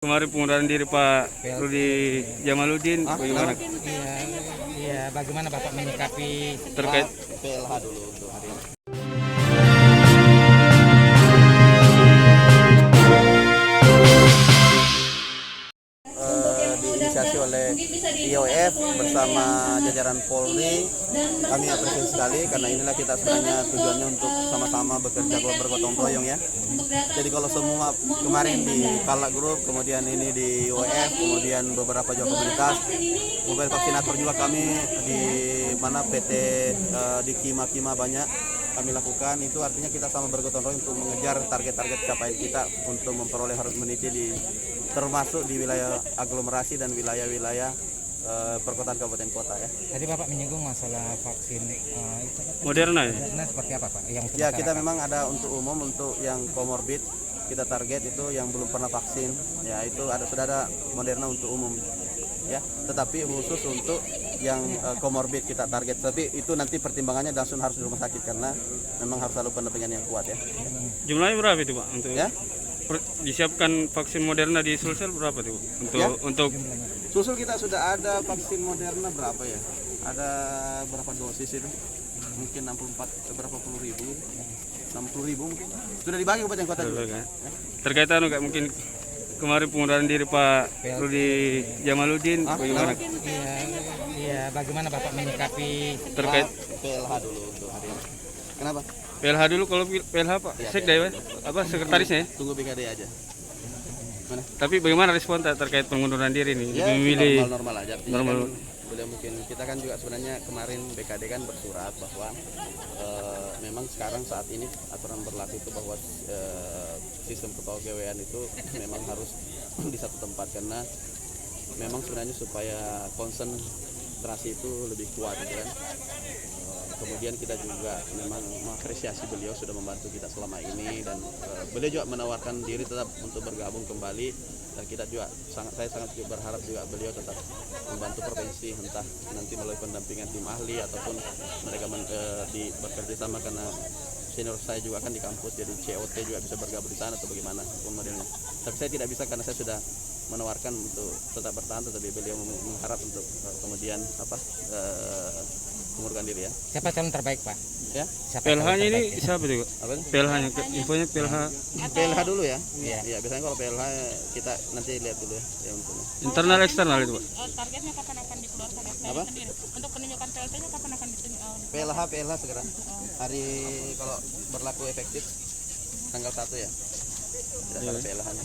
Kemarin pengunduran diri Pak Rudi Jamaludin, bagaimana? Iya, bagaimana Bapak menyikapi Terkait PLH dulu untuk hari ini. Diinisiasi oleh IOF bersama jajaran Polri, kami apresiasi sekali karena inilah kita sebenarnya tujuannya untuk sama-sama bekerja bergotong royong ya. Jadi kalau semua kemarin di Kalak Group, kemudian ini di IOF, kemudian beberapa juga komunitas, mobile vaksinator juga kami di mana PT di Kima banyak kami lakukan, itu artinya kita sama bergotong royong untuk mengejar target-target capaian kita untuk memperoleh herd immunity termasuk di wilayah aglomerasi dan wilayah-wilayah perkotaan kabupaten kota ya. Tadi Bapak menyinggung masalah vaksin Moderna ya? Moderna seperti apa Pak? Yang Ya kita memang ada untuk umum, untuk yang comorbid kita target itu yang belum pernah vaksin ya, itu sudah ada Moderna untuk umum ya, tetapi khusus untuk yang comorbid kita target, tapi itu nanti pertimbangannya langsung harus di rumah sakit karena memang harus selalu pendampingan yang kuat ya. Jumlahnya berapa itu Pak untuk Ya? disiapkan vaksin Moderna di Sulsel berapa tuh untuk Susul kita sudah ada vaksin Moderna berapa ya? Ada berapa dosis itu? Mungkin 64 berapa puluh ribu? 60 ribu mungkin. Sudah dibagi kabupaten kota juga. ya? Terkait nggak mungkin kemarin pengunduran diri Pak Rudi Jamaludin, bagaimana? Iya, bagaimana Bapak menyikapi Terkait PLH dulu untuk hari ini. Kenapa? PLH dulu, kalau PLH Pak, Sekda ya, apa sekretarisnya ya? Tunggu BKD aja. Mana? Tapi bagaimana respon terkait pengunduran diri ini? Ya, Memilih normal aja. Artinya normal. kan beliau mungkin kita kan juga sebenarnya kemarin BKD kan bersurat bahwa memang sekarang saat ini aturan berlaku itu bahwa sistem kepegawaian itu memang harus di satu tempat karena memang sebenarnya supaya konsentrasi itu lebih kuat gitu kan. Kemudian kita juga memang mengapresiasi beliau sudah membantu kita selama ini, dan beliau juga menawarkan diri tetap untuk bergabung kembali, dan kita juga saya sangat berharap juga beliau tetap membantu provinsi, entah nanti melalui pendampingan tim ahli ataupun mereka bekerja sama, karena senior saya juga kan di kampus, jadi COT juga bisa bergabung di sana atau bagaimana pun modelnya. Tapi saya tidak bisa karena saya sudah menawarkan untuk tetap bertahan, tetapi beliau mengharap untuk kemudian mengundurkan diri ya. siapa calon terbaik Pak? Ya. PLH-nya ini siapa tuh? Apa? PLH-nya, infonya PLH PLH dulu ya. Iya. Iya, biasanya kalau PLH kita nanti lihat dulu ya untuk internal eksternal itu Pak. Targetnya kapan akan dikeluarkan SPL Apa? sendiri? Untuk penunjukan PLT-nya kapan akan PLH segera. Hari kalau berlaku efektif tanggal 1 ya. Tidak ada PLH-nya.